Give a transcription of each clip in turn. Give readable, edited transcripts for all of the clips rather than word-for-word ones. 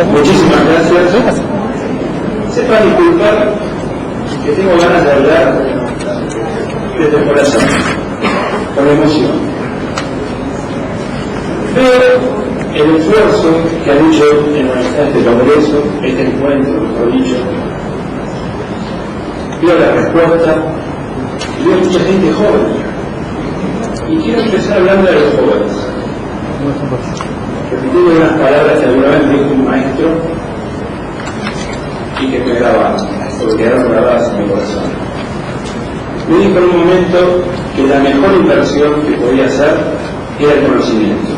Muchísimas gracias. Sepan disculpar que tengo ganas de hablar desde el corazón, con emoción. Veo el esfuerzo que han hecho en organizar este congreso, este encuentro, mejor dicho. Veo la respuesta y veo mucha gente joven. Y quiero empezar hablando de los jóvenes, repitiendo unas palabras que alguna vez me dijo un maestro y que me grabaron, porque quedaron grabadas en mi corazón. Me dijo en un momento que la mejor inversión que podía hacer era el conocimiento.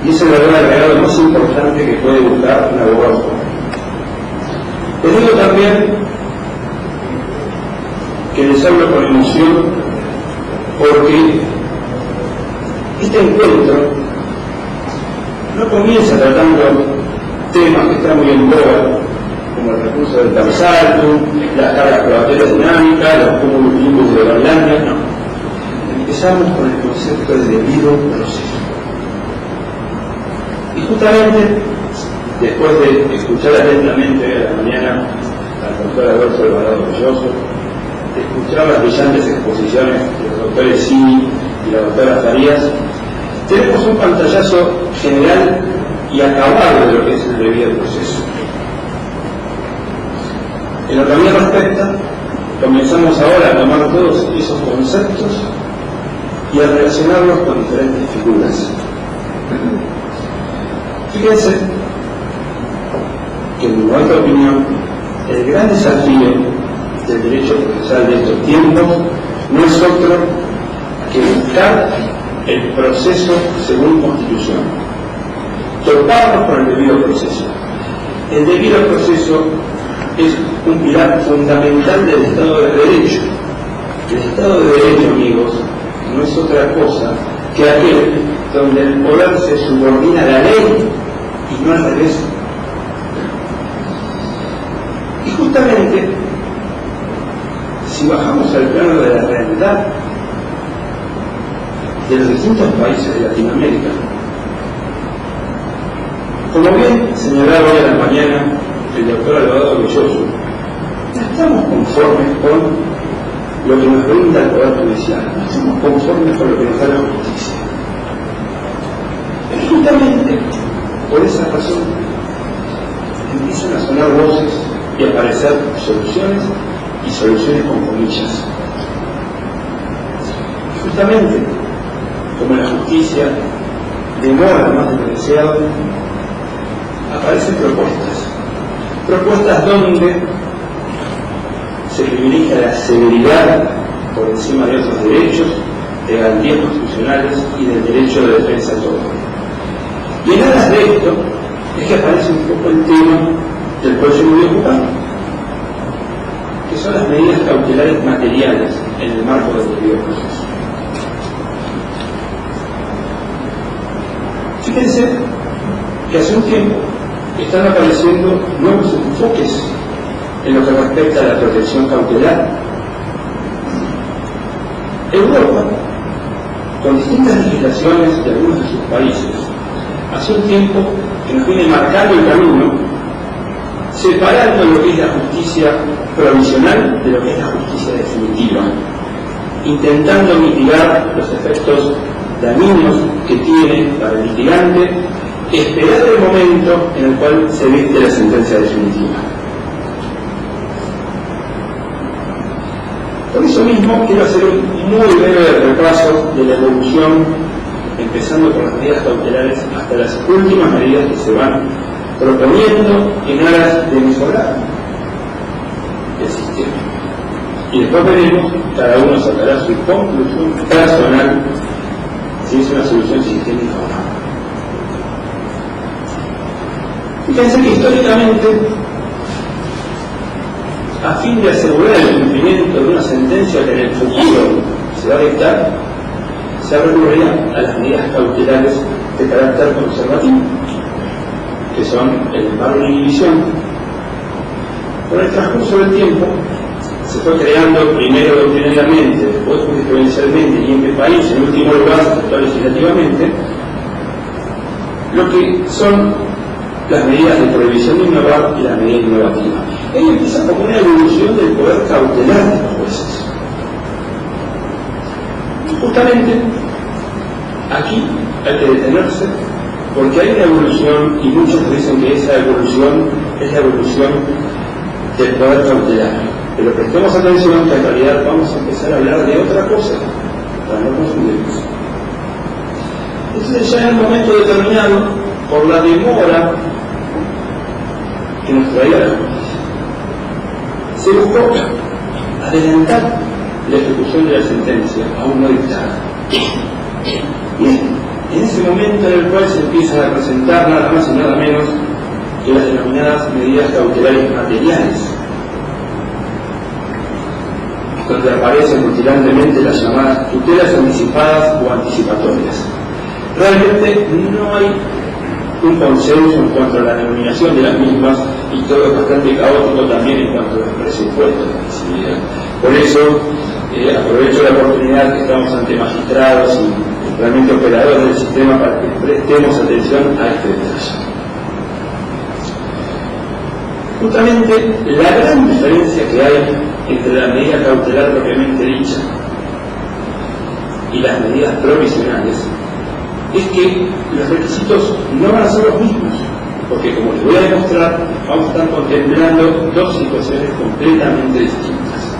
Y ese es el regalo más importante que puede buscar un abogado joven. Les digo también que les hablo con emoción porque este encuentro no comienza tratando temas que están muy en boga, como el recurso del tersalto, las cargas probatorias dinámicas, los cúmulos limpios de Groenlandia, no. Empezamos con el concepto de debido proceso. Y justamente, después de escuchar atentamente a la mañana al doctor Alberto Alvarado Belloso, de escuchar las brillantes exposiciones de los doctores Sini y la doctora Farías, tenemos un pantallazo general y acabado de lo que es el debido proceso. En lo que a mí respecta, comenzamos ahora a tomar todos esos conceptos y a relacionarlos con diferentes figuras. Fíjense que en nuestra opinión el gran desafío del derecho procesal de estos tiempos no es otro que buscar el proceso según Constitución, toparnos con el debido proceso. El debido proceso es un pilar fundamental del Estado de Derecho. El Estado de Derecho, amigos, no es otra cosa que aquel donde el poder se subordina a la ley y no al revés. Y justamente, si bajamos al plano de la realidad de los distintos países de Latinoamérica, como bien señalaba hoy a la mañana el doctor Alvarado Belloso, no estamos conformes con lo que nos brinda el Poder Judicial, no estamos conformes con lo que nos da la justicia. Y justamente por esa razón empiezan a sonar voces y a aparecer soluciones, y soluciones con comillas. Y justamente, como la justicia demora más de lo deseado, aparecen propuestas donde se privilegia la severidad por encima de otros derechos, de garantías constitucionales y del derecho de defensa de todo. Y en aras de esto es que aparece un poco el tema del cual yo me voy a ocupar, que son las medidas cautelares materiales en el marco del debido proceso. Fíjense que hace un tiempo están apareciendo nuevos enfoques en lo que respecta a la protección cautelar. Europa, con distintas legislaciones de algunos de sus países, hace un tiempo que nos viene marcando el camino, separando lo que es la justicia provisional de lo que es la justicia definitiva, intentando mitigar los efectos dañinos que tiene para el litigante esperar el momento en el cual se dicte la sentencia definitiva. Por eso mismo quiero hacer un muy breve repaso de la evolución, empezando por las medidas cautelares hasta las últimas medidas que se van proponiendo en aras de mejorar el sistema. Y después veremos, cada uno sacará su conclusión personal si es una solución sistémica o no. Fíjense que históricamente, a fin de asegurar el cumplimiento de una sentencia que en el futuro se va a dictar, se recurría a las medidas cautelares de carácter conservativo, que son el embargo de inhibición. Con el transcurso del tiempo, se fue creando primero doctrinariamente, después jurisprudencialmente y en qué país, en último lugar, se trató legislativamente, lo que son las medidas de prohibición de innovar y la medida innovativa. Ello empieza como una evolución del poder cautelar de los jueces. Justamente aquí hay que detenerse porque hay una evolución, y muchos dicen que esa evolución es la evolución del poder cautelar. Pero prestemos atención que en realidad vamos a empezar a hablar de otra cosa, para no confundirnos. Entonces ya en un momento determinado, por la demora que nos traía la justicia, se buscó adelantar la ejecución de la sentencia aún no dictada. Bien, en ese momento en el cual se empiezan a presentar nada más y nada menos que las denominadas medidas cautelares materiales, donde aparecen rutilantemente las llamadas tutelas anticipadas o anticipatorias. Realmente no hay un consenso en cuanto a la denominación de las mismas y todo es bastante caótico también en cuanto a los presupuestos de admisibilidad. Por eso aprovecho la oportunidad que estamos ante magistrados y realmente operadores del sistema para que prestemos atención a este detalle. Justamente la gran diferencia que hay entre la medida cautelar propiamente dicha y las medidas provisionales es que los requisitos no van a ser los mismos, porque como les voy a demostrar, vamos a estar contemplando dos situaciones completamente distintas.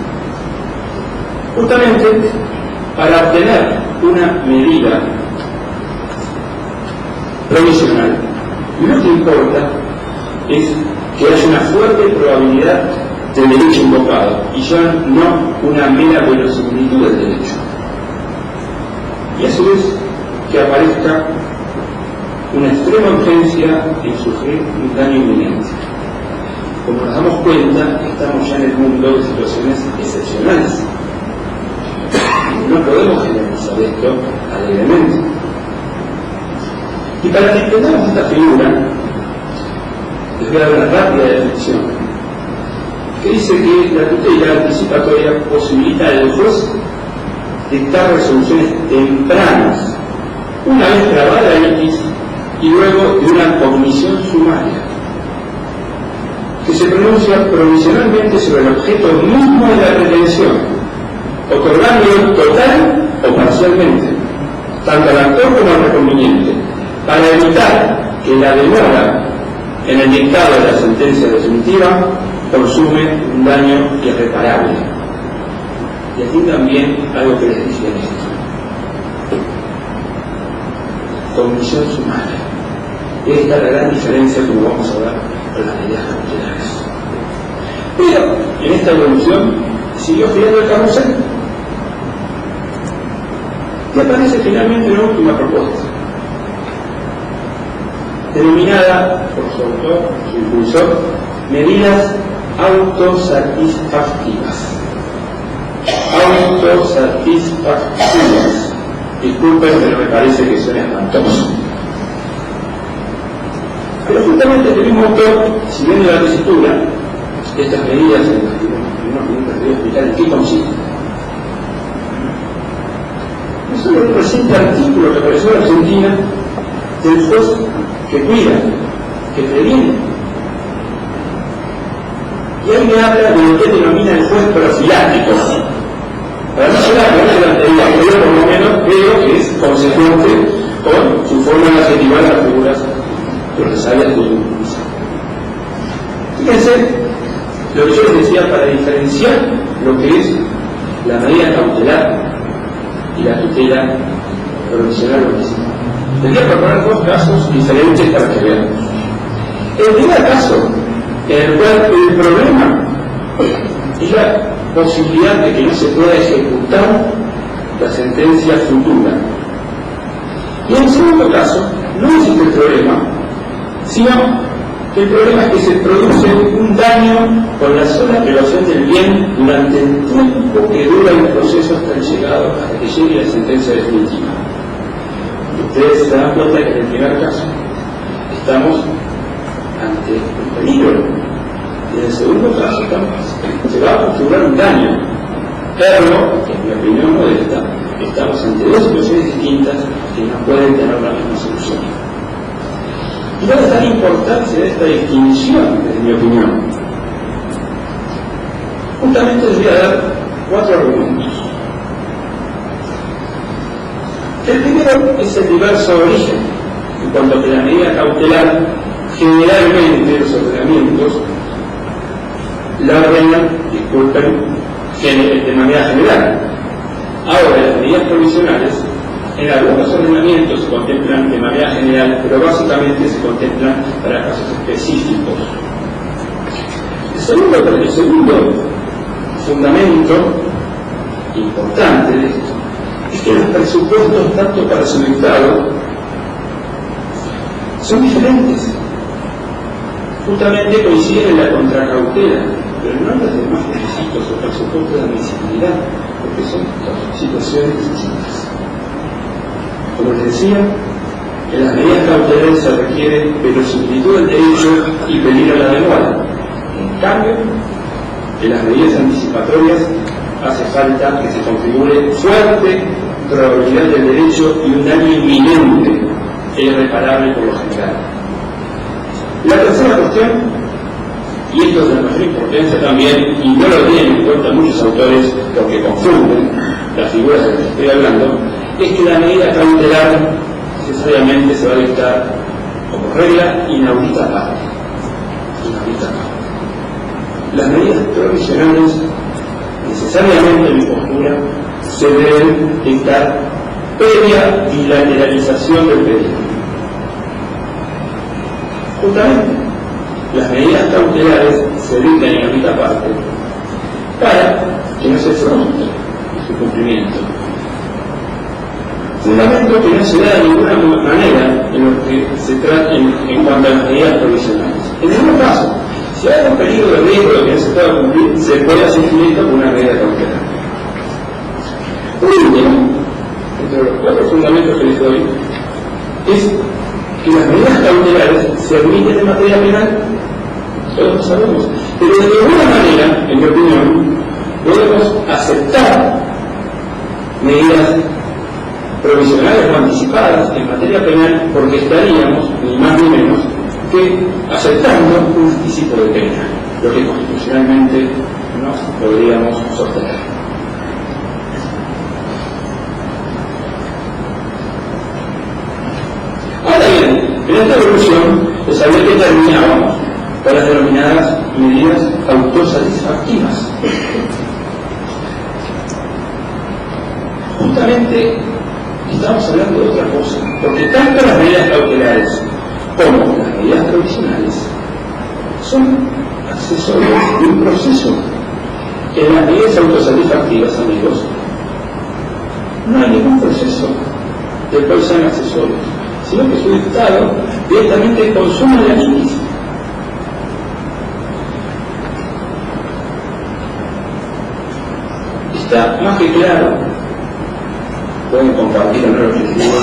Justamente para obtener una medida provisional, lo que importa es que haya una fuerte probabilidad del derecho invocado y ya no una mera verosimilitud del derecho. Y a su vez que aparezca una extrema urgencia en sufrir un daño inminente. Como nos damos cuenta, estamos ya en el mundo de situaciones excepcionales. No podemos generalizar esto alegremente. Y para que entendamos esta figura, les voy a dar una rápida definición que dice que la tutela anticipatoria posibilita al juez dictar resoluciones tempranas una vez grabada X y luego de una comisión sumaria que se pronuncia provisionalmente sobre el objeto mismo de la retención, otorgándolo total o parcialmente, tanto al actor como al reconveniente, para evitar que la demora en el dictado de la sentencia definitiva consume un daño irreparable. Y aquí también algo que les decía en esto. Comisión sumaria. Esta es la gran diferencia, como vamos a ver con las medidas cautelares. Pero en esta evolución siguió girando el carrusel y aparece finalmente una última propuesta, denominada por su autor, su impulsor, medidas autosatisfactivas. Autosatisfactivas. Disculpen, pero me parece que suena espantoso. Pero justamente el mismo autor, siguiendo la tesitura, estas medidas en las que unos minutos les voy a explicar en qué consisten. No solo un reciente artículo que apareció en Argentina del juez que cuida, que previene. Y ahí me habla de lo que denomina el juez profiláctico. Para no llegar a la anterior, por lo menos, creo que es consecuente con su forma de adjetivar las figuras procesales de su justicia. Fíjense lo que yo les decía para diferenciar lo que es la medida cautelar y la tutela provisional o misma. Les voy a proponer dos casos diferentes para que vean. El primer caso, en el cual el problema es la posibilidad de que no se pueda ejecutar la sentencia futura. Y en el segundo caso, no existe el problema, sino que el problema es que se produce un daño con la sola privación del bien durante el tiempo que dura el proceso hasta que llegue la sentencia definitiva. Ustedes se dan cuenta que en el primer caso estamos ante un peligro, y en el segundo caso se va a configurar un daño. Pero, en mi opinión modesta, estamos ante dos situaciones distintas que no pueden tener la misma solución. Y dónde está la importancia de esta distinción, desde mi opinión. Justamente les voy a dar 4 argumentos. El primero es el diverso origen, en cuanto a que la medida cautelar, generalmente los ordenamientos la ordenan, de manera general. Ahora, las medidas provisionales, en algunos ordenamientos se contemplan de manera general, pero básicamente se contemplan para casos específicos. El segundo fundamento importante de esto es que los presupuestos, tanto para su Estado, son diferentes. Justamente coinciden en la contracautela, pero no en los demás requisitos o presupuestos de admisibilidad, porque son situaciones distintas. Como les decía, en las medidas cautelares se requiere verosimilitud del derecho y peligro a la demora. En cambio, en las medidas anticipatorias hace falta que se configure fuerte probabilidad del derecho y un daño inminente e irreparable por lo general. La tercera cuestión, y esto es de la mayor importancia también, y no lo tienen en cuenta muchos autores porque confunden las figuras de las que estoy hablando, es que la medida cautelar necesariamente se va a dictar como regla inaudita aparte. Las medidas provisionales necesariamente, en mi postura, se deben dictar previa bilateralización del pedido. Justamente, las medidas cautelares se dictan en la mitad parte para que no se frustre su cumplimiento. Fundamento que no se da de ninguna manera en lo que se trata en cuanto a las medidas provisionales. En ningún caso, si hay un peligro de riesgo de que no se pueda cumplir, se puede hacer esto con una medida cautelar. Por último, entre los 4 fundamentos que les doy, es que las medidas cautelares se admiten en materia penal, todos lo sabemos, pero de ninguna manera, en mi opinión, podemos aceptar medidas provisionales o anticipadas en materia penal porque estaríamos, ni más ni menos, que aceptando un anticipo de pena, lo que constitucionalmente no podríamos sostener. Ahora bien, en esta evolución les había que terminábamos con las denominadas medidas autosatisfactivas. Justamente estamos hablando de otra cosa, porque tanto las medidas cautelares como las medidas provisionales son accesorios de un proceso. En las medidas autosatisfactivas, amigos, no hay ningún proceso del cual sean accesorios, sino que su dictado directamente consume la misma. Está más que claro, pueden compartir en lo que les digo,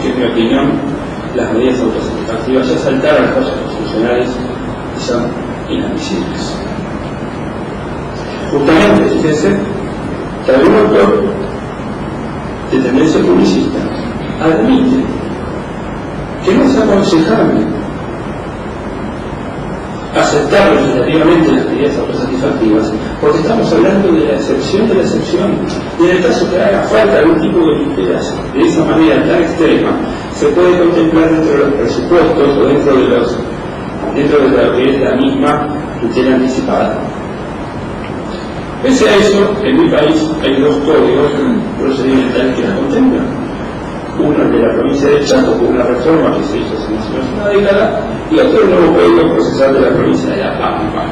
que en mi opinión las medidas autosatisfactivas ya saltaron las cosas constitucionales y son inadmisibles. Justamente, fíjense, que algún autor de tendencia publicista admite que no es aconsejable aceptar legislativamente las medidas autosatisfactivas porque estamos hablando de la excepción de la excepción, y en el caso que haga falta algún tipo de tutelaje de esa manera tan extrema, se puede contemplar dentro de los presupuestos o dentro de lo que es la misma tutela anticipada. Pese a eso, en mi país hay 2 códigos procedimentales que la contemplan. Uno el de la provincia de Chaco, con una reforma que se hizo hace más o menos una década, y otro el nuevo código procesal de la provincia de La Pampa.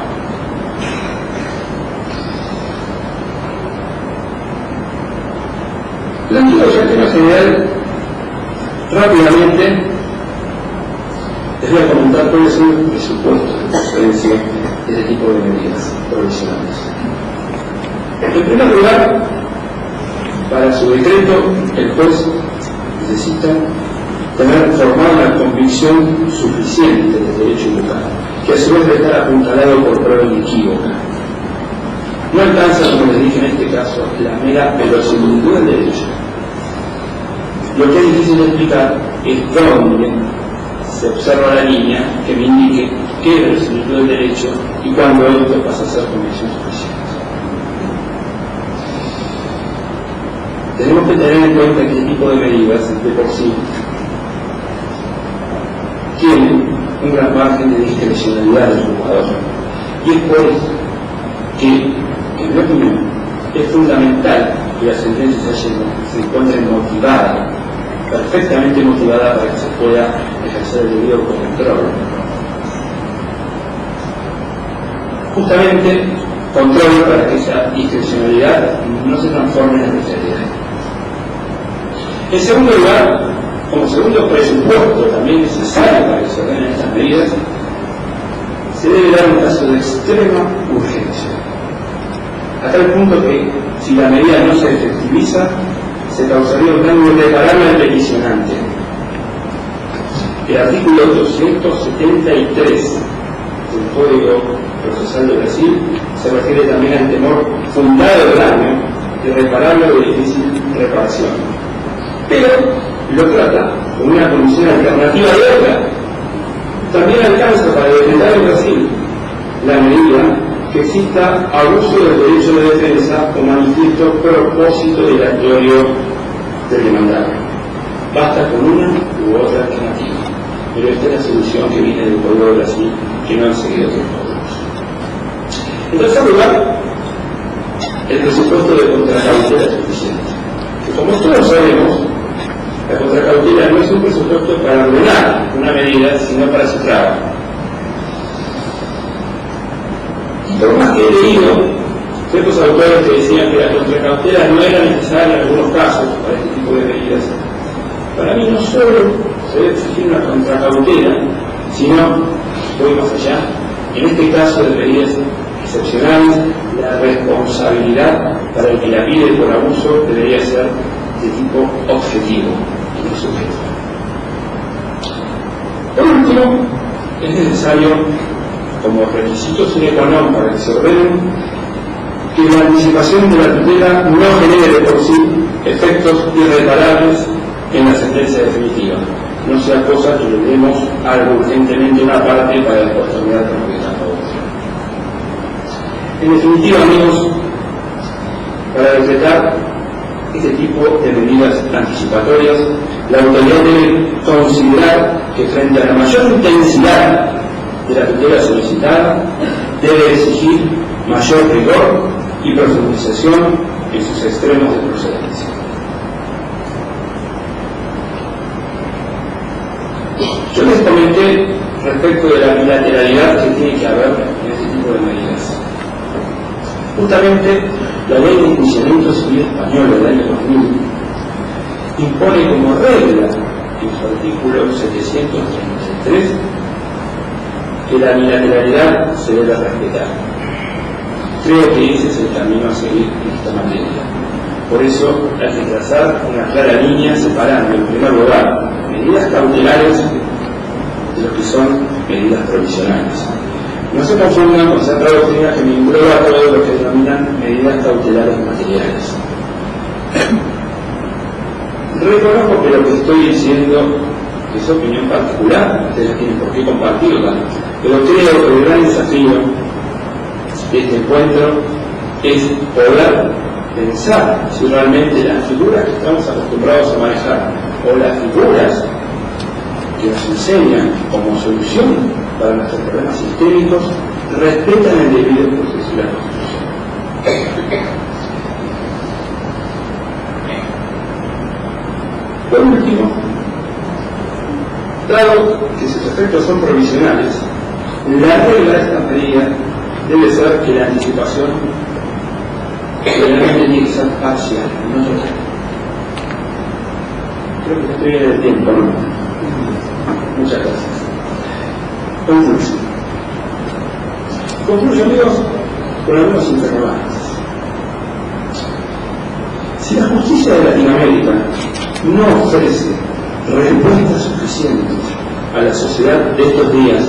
Planteado ya el tema general, rápidamente les voy a comentar cuáles son los presupuestos de procedencia de este tipo de medidas provisionales. En primer lugar, para su decreto, el juez necesita tener formada una convicción suficiente del derecho local, que a su vez debe estar apuntalado por prueba inequívoca. No alcanza, como les dije en este caso, la mera verosimilitud del derecho. Lo que es difícil de explicar es dónde se observa a la niña que me indique qué es el sentido del derecho y cuándo esto pasa a ser convicción suficiente. Tenemos que tener en cuenta que este tipo de medidas, de por sí, tienen un gran margen de discrecionalidad del jugador. Y es por eso que, en mi opinión, es fundamental que las sentencias se encuentren motivadas, perfectamente motivadas para que se pueda ejercer el debido control. Justamente, control para que esa discrecionalidad no se transforme en arbitrariedad. En segundo lugar, como segundo presupuesto también necesario para que se ordenen estas medidas, se debe dar un caso de extrema urgencia, a tal punto que si la medida no se efectiviza, se causaría un daño irreparable al peticionante. El artículo 273 del Código Procesal de Brasil se refiere también al temor fundado de daño, irreparable o de difícil reparación, pero lo trata con una condición alternativa de otra. También alcanza para decretar en Brasil la medida que exista abuso del derecho de defensa o manifiesto propósito dilatorio del demandado. Basta con una u otra alternativa, pero esta es la solución que viene del pueblo de Brasil, que no han seguido otros pueblos. En tercer lugar, el presupuesto de contracautela es suficiente, que como todos sabemos, la contracautela no es un presupuesto para ordenar una medida, sino para su trabajo. Y por más que he leído ciertos autores que decían que la contracautela no era necesaria en algunos casos para este tipo de medidas, para mí no solo se debe exigir una contracautela, sino, voy más allá, en este caso de medidas excepcionales, la responsabilidad para el que la pide por abuso debería ser de tipo objetivo y no subjetivo. Por último, es necesario, como requisito sine qua non para que se ordenen, que la anticipación de la tutela no genere de por sí efectos irreparables en la sentencia definitiva, no sea cosa que le demos algo urgentemente una parte para la posterioridad transversal. En definitiva, amigos, para decretar este tipo de medidas anticipatorias, la autoridad debe considerar que frente a la mayor intensidad de la tutela solicitada, debe exigir mayor rigor y profundización en sus extremos de procedencia. Yo les comenté respecto de la bilateralidad que tiene que haber en este tipo de medidas. Justamente, la Ley de Enjuiciamiento Civil Española del año 2000 impone como regla en su artículo 733 que la bilateralidad se debe respetar. Creo que ese es el camino a seguir en esta materia. Por eso hay que trazar una clara línea separando, en primer lugar, medidas cautelares de lo que son medidas provisionales. No se confundan con cierta doctrina que me engloba todo lo que denominan medidas cautelares materiales. Reconozco que lo que estoy diciendo es opinión particular, ustedes tienen por qué compartirla, pero creo que el gran desafío de este encuentro es poder pensar si realmente las figuras que estamos acostumbrados a manejar o las figuras que nos enseñan como solución para nuestros problemas sistémicos respetan el debido proceso de la Constitución. Por último, dado que sus efectos son provisionales, la regla de esta medida debe ser que la anticipación realmente tiene que ser parcial, no total. Creo que estoy en el tiempo, ¿no? Muchas gracias. Concluyo, amigos, con algunos interrogantes. Si la justicia de Latinoamérica no ofrece respuestas suficientes a la sociedad de estos días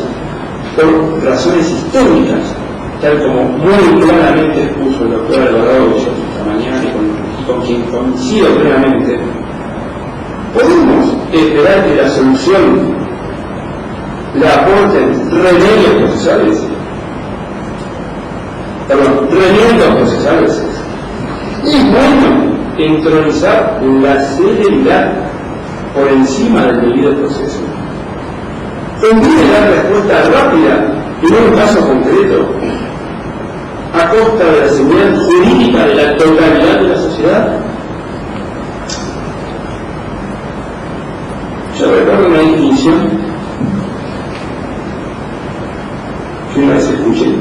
por razones históricas, tal como muy claramente expuso el doctor Alvarado Villot esta mañana y con quien coincido plenamente, podemos esperar que la solución le aporten remedios procesales, y bueno, entronizar la celeridad por encima del debido proceso. En vez de dar respuesta rápida y no un caso concreto, a costa de la seguridad jurídica de la totalidad de la sociedad. Yo recuerdo una distinción que una vez escuché